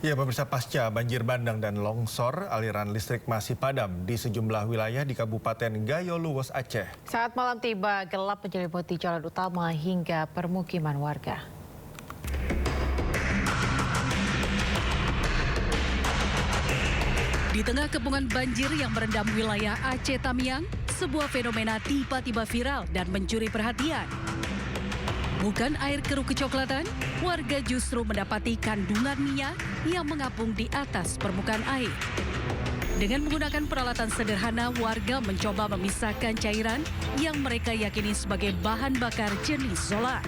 Ya, pemirsa, pasca banjir bandang dan longsor, aliran listrik masih padam di sejumlah wilayah di Kabupaten Gayo Luwes, Aceh. Saat malam tiba, gelap menyelimuti jalan utama hingga permukiman warga. Di tengah kepungan banjir yang merendam wilayah Aceh Tamiang, sebuah fenomena tiba-tiba viral dan mencuri perhatian. Bukan air keruh kecoklatan, warga justru mendapati kandungan minyak yang mengapung di atas permukaan air. Dengan menggunakan peralatan sederhana, warga mencoba memisahkan cairan yang mereka yakini sebagai bahan bakar jenis solar.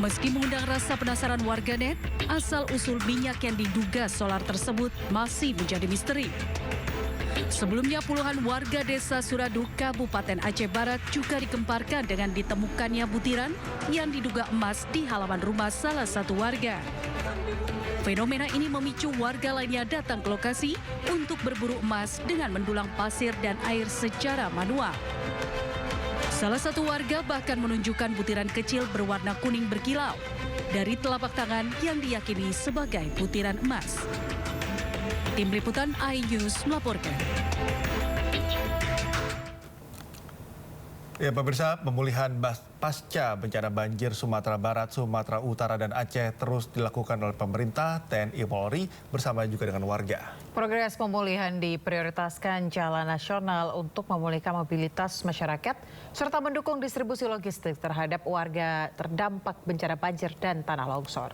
Meski mengundang rasa penasaran warganet, asal-usul minyak yang diduga solar tersebut masih menjadi misteri. Sebelumnya puluhan warga desa Suradu, Kabupaten Aceh Barat juga dikemparkan dengan ditemukannya butiran yang diduga emas di halaman rumah salah satu warga. Fenomena ini memicu warga lainnya datang ke lokasi untuk berburu emas dengan mendulang pasir dan air secara manual. Salah satu warga bahkan menunjukkan butiran kecil berwarna kuning berkilau dari telapak tangan yang diyakini sebagai butiran emas. Tim Liputan iNews melaporkan. Ya, pemirsa, pemulihan pasca bencana banjir Sumatera Barat, Sumatera Utara, dan Aceh terus dilakukan oleh pemerintah, TNI, Polri, bersama juga dengan warga. Progres pemulihan diprioritaskan jalan nasional untuk memulihkan mobilitas masyarakat, serta mendukung distribusi logistik terhadap warga terdampak bencana banjir dan tanah longsor.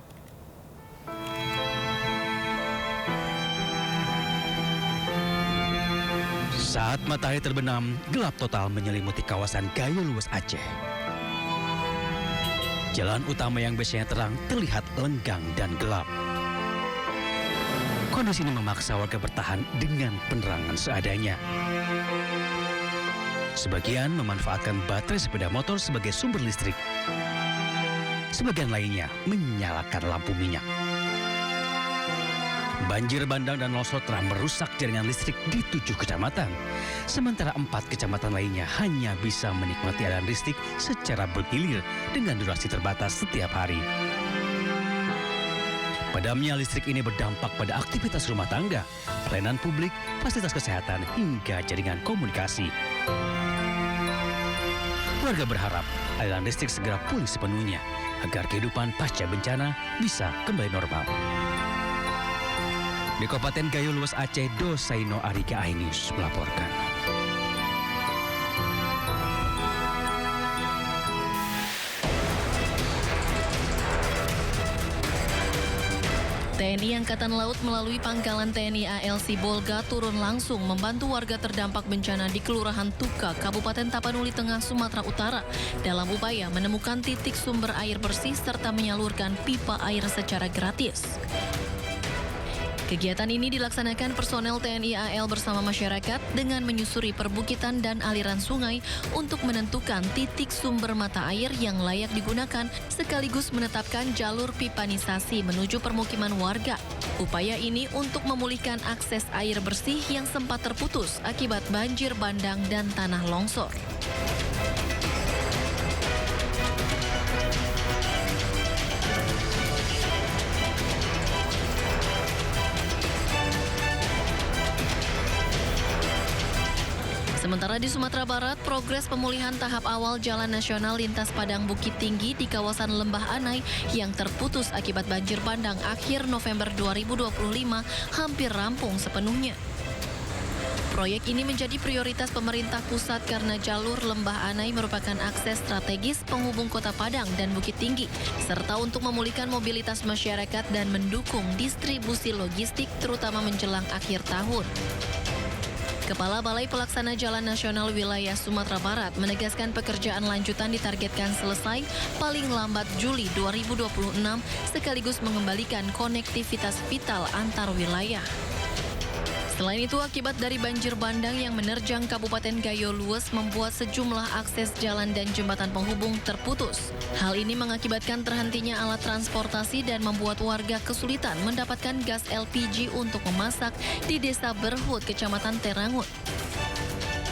Saat matahari terbenam, gelap total menyelimuti kawasan Gayo Luwes, Aceh. Jalan utama yang biasanya terang terlihat lenggang dan gelap. Kondisi ini memaksa warga bertahan dengan penerangan seadanya. Sebagian memanfaatkan baterai sepeda motor sebagai sumber listrik. Sebagian lainnya menyalakan lampu minyak. Banjir bandang dan longsor telah merusak jaringan listrik di 7 kecamatan. Sementara 4 kecamatan lainnya hanya bisa menikmati aliran listrik secara bergilir dengan durasi terbatas setiap hari. Padamnya listrik ini berdampak pada aktivitas rumah tangga, pelayanan publik, fasilitas kesehatan, hingga jaringan komunikasi. Warga berharap aliran listrik segera pulih sepenuhnya agar kehidupan pasca bencana bisa kembali normal. Di Kabupaten Gayo Luwes, Aceh, Dosaino Arika iNews melaporkan. TNI Angkatan Laut melalui Pangkalan TNI AL Sibolga turun langsung membantu warga terdampak bencana di Kelurahan Tuka, Kabupaten Tapanuli Tengah, Sumatera Utara dalam upaya menemukan titik sumber air bersih serta menyalurkan pipa air secara gratis. Kegiatan ini dilaksanakan personel TNI AL bersama masyarakat dengan menyusuri perbukitan dan aliran sungai untuk menentukan titik sumber mata air yang layak digunakan sekaligus menetapkan jalur pipanisasi menuju permukiman warga. Upaya ini untuk memulihkan akses air bersih yang sempat terputus akibat banjir bandang dan tanah longsor. Sementara di Sumatera Barat, progres pemulihan tahap awal Jalan Nasional Lintas Padang Bukit Tinggi di kawasan Lembah Anai yang terputus akibat banjir bandang akhir November 2025 hampir rampung sepenuhnya. Proyek ini menjadi prioritas pemerintah pusat karena jalur Lembah Anai merupakan akses strategis penghubung Kota Padang dan Bukit Tinggi, serta untuk memulihkan mobilitas masyarakat dan mendukung distribusi logistik terutama menjelang akhir tahun. Kepala Balai Pelaksana Jalan Nasional Wilayah Sumatera Barat menegaskan pekerjaan lanjutan ditargetkan selesai paling lambat Juli 2026 sekaligus mengembalikan konektivitas vital antar wilayah. Selain itu, akibat dari banjir bandang yang menerjang Kabupaten Gayo Luwes membuat sejumlah akses jalan dan jembatan penghubung terputus. Hal ini mengakibatkan terhentinya alat transportasi dan membuat warga kesulitan mendapatkan gas LPG untuk memasak di Desa Berhut, Kecamatan Terangut.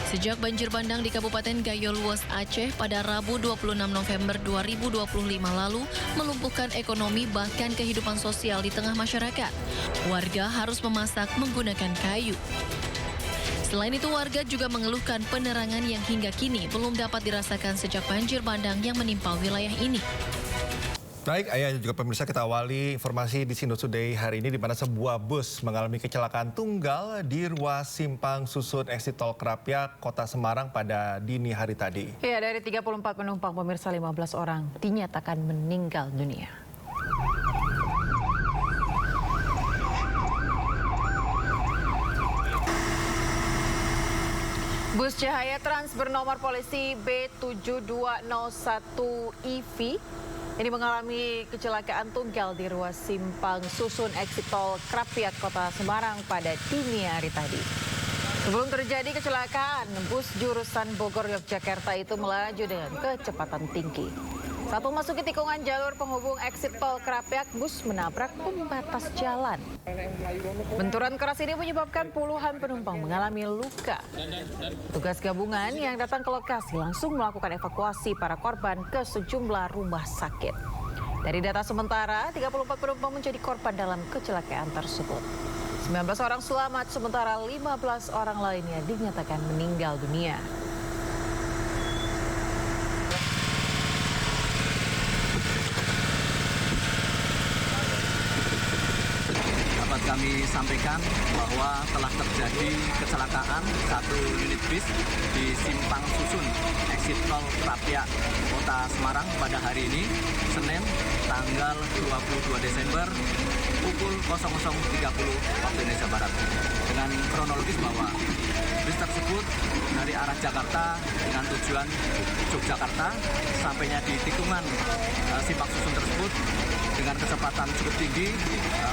Sejak banjir bandang di Kabupaten Gayo Luas, Aceh pada Rabu 26 November 2025 lalu melumpuhkan ekonomi bahkan kehidupan sosial di tengah masyarakat. Warga harus memasak menggunakan kayu. Selain itu, warga juga mengeluhkan penerangan yang hingga kini belum dapat dirasakan sejak banjir bandang yang menimpa wilayah ini. Baik, Ayah dan juga pemirsa, kita awali informasi di Sindo Today hari ini di mana sebuah bus mengalami kecelakaan tunggal di ruas Simpang Susun Exit Tol Krapyak, Kota Semarang pada dini hari tadi. Ya, dari 34 penumpang, pemirsa 15 orang dinyatakan meninggal dunia. Bus Cahaya Trans bernomor polisi B7201EV ini mengalami kecelakaan tunggal di ruas Simpang Susun Exit Tol Krapyak, Kota Semarang pada dini hari tadi. Sebelum terjadi kecelakaan, bus jurusan Bogor Yogyakarta itu melaju dengan kecepatan tinggi. Saat memasuki tikungan jalur penghubung Exit Tol Krapyak, bus menabrak pembatas jalan. Benturan keras ini menyebabkan puluhan penumpang mengalami luka. Petugas gabungan yang datang ke lokasi langsung melakukan evakuasi para korban ke sejumlah rumah sakit. Dari data sementara, 34 penumpang menjadi korban dalam kecelakaan tersebut. 19 orang selamat, sementara 15 orang lainnya dinyatakan meninggal dunia. Kami sampaikan bahwa telah terjadi kecelakaan satu unit bis di Simpang Susun Exit Tol Krapyak, Kota Semarang pada hari ini, Senin, tanggal 22 Desember, pukul 00.30 waktu Indonesia Barat. Dengan kronologis bahwa bis tersebut dari arah Jakarta dengan tujuan Yogyakarta, sampainya di tikungan Simpang Susun tersebut dengan kecepatan cukup tinggi,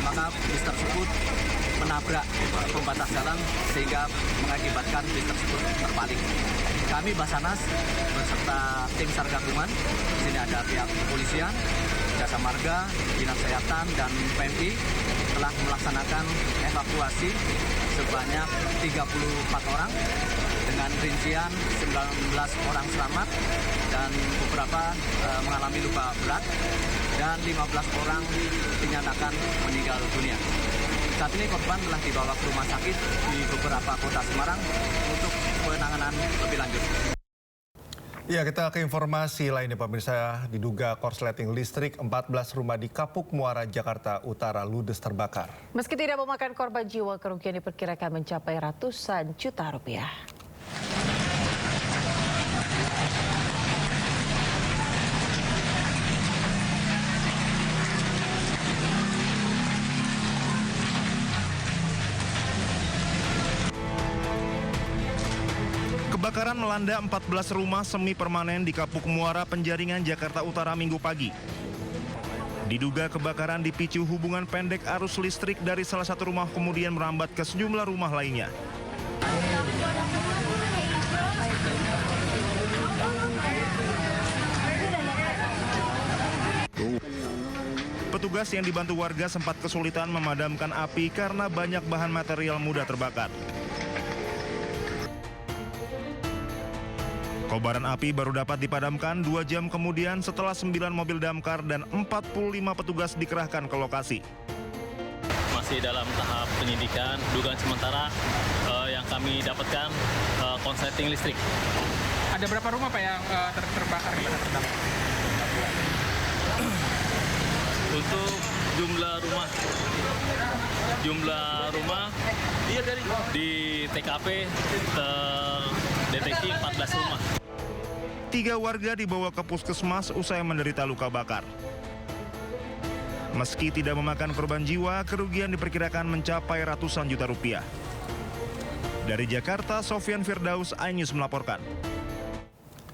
maka bis tersebut menabrak pembatas jalan sehingga mengakibatkan bis tersebut terbalik. Kami Basarnas beserta tim SAR gabungan, di sini ada pihak kepolisian, Jasa Marga, Dinas Kesehatan, dan PMI telah melaksanakan evakuasi sebanyak 34 orang dengan rincian 19 orang selamat dan beberapa mengalami luka berat dan 15 orang dinyatakan meninggal dunia. Saat ini korban telah dibawa ke rumah sakit di beberapa kota Semarang untuk penanganan lebih lanjut. Ya, kita ke informasi lainnya, pemirsa. Diduga korsleting listrik, 14 rumah di Kapuk Muara, Jakarta Utara ludes terbakar. Meski tidak memakan korban jiwa, kerugian diperkirakan mencapai ratusan juta rupiah. Kebakaran melanda 14 rumah semi permanen di Kapuk Muara, Penjaringan, Jakarta Utara Minggu pagi. Diduga kebakaran dipicu hubungan pendek arus listrik dari salah satu rumah kemudian merambat ke sejumlah rumah lainnya. Petugas yang dibantu warga sempat kesulitan memadamkan api karena banyak bahan material mudah terbakar. Kobaran api baru dapat dipadamkan 2 jam kemudian setelah 9 mobil damkar dan 45 petugas dikerahkan ke lokasi. Masih dalam tahap penyidikan, dugaan sementara yang kami dapatkan konsleting listrik. Ada berapa rumah Pak yang terbakar? Untuk jumlah rumah di TKP terdeteksi 14 rumah. 3 warga dibawa ke puskesmas usai menderita luka bakar. Meski tidak memakan korban jiwa, kerugian diperkirakan mencapai ratusan juta rupiah. Dari Jakarta, Sofyan Firdaus, iNews melaporkan.